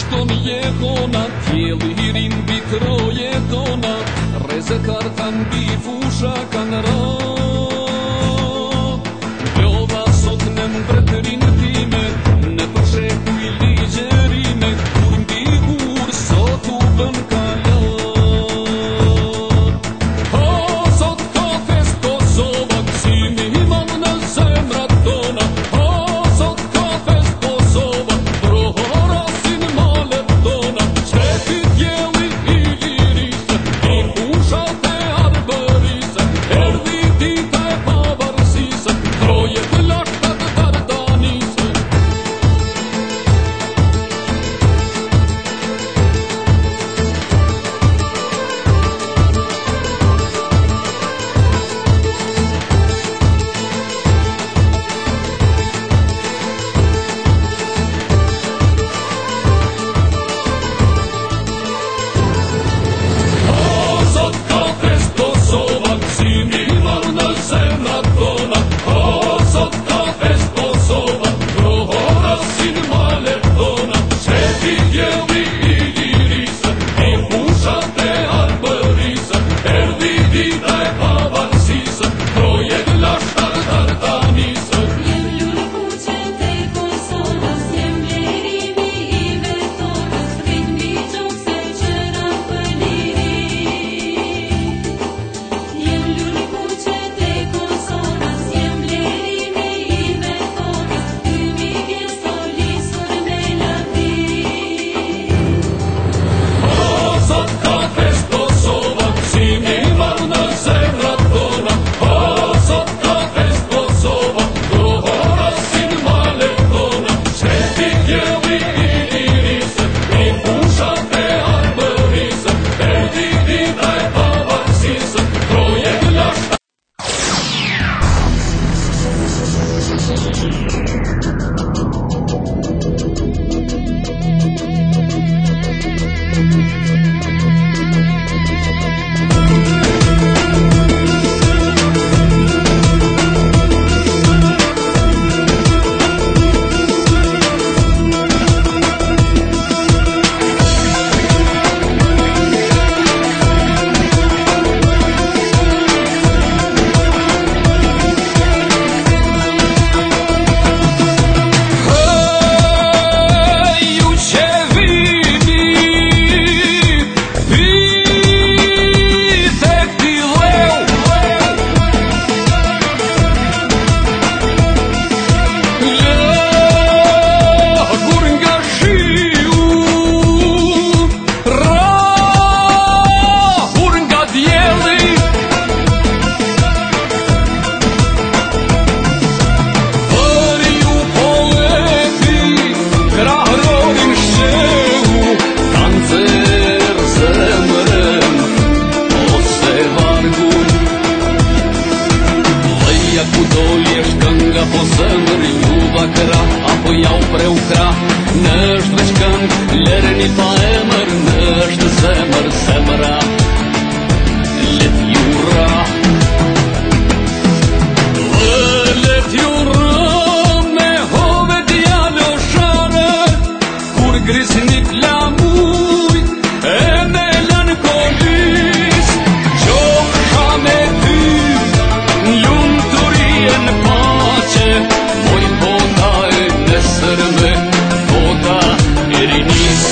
kushton jetona, tjelli hirin bitro jetona, reze kartan bi fusha kanë ra. Lodha sot në mbretërin time, në përsheku i ligjerime, kur mbi gur sot u bën kalat. O, sot ka fest Kosova, gëzimi iman në zemrat tona. O, sot ka fest Kosova, prohorasin malet tona. Qepi djeli i lirisë, i fushat e arbërisë, erdi dita e pavarësisë, trojet lashtat dardanisë. Sot ka fest Kosova, gëzimi iman në zemrat tona. O, sot ka fest Kosova, prohorasin malet tona. Qepi djeli i lirisë, i fushat e arbërisë, erdi dita e pavarësisë, trojet lashtar dardanisë. Jem lulkuqet e Kosovës, jem blerimi i vetonës, rrit mbi gjokse qëra për liri. Jem lulkuqet e Kosovës, jem blerimi i vetonës, hymi vjen stolisur me lapi. O, sot ka fest Kosova, gëzimi iman në zemrat tona. O, sot ka fest Kosova, prohorasin malet tona. Qepi djeli i lirisë, i fushat e arbërisë, erdi dita e pavarësisë, trojet lashtar. Ju që vini, vite këti leu, lagur nga shiu, rahur nga djeli. Për ju poleti, krahërorin sheu, kanë zerë zemrën, ose vargun. Dhejja ku doljesh kënga po zemër, juva krah, apo jau preu krah. Nështë veç këngë, lerni pa emër, nështë zemër, zemra, let ju ra. Let ju rë me hove djalo share, kur grisnit lamuj e melankolis. Qofsha me ty, lumëturien pace, moj bota e nesërme, bota e rinis.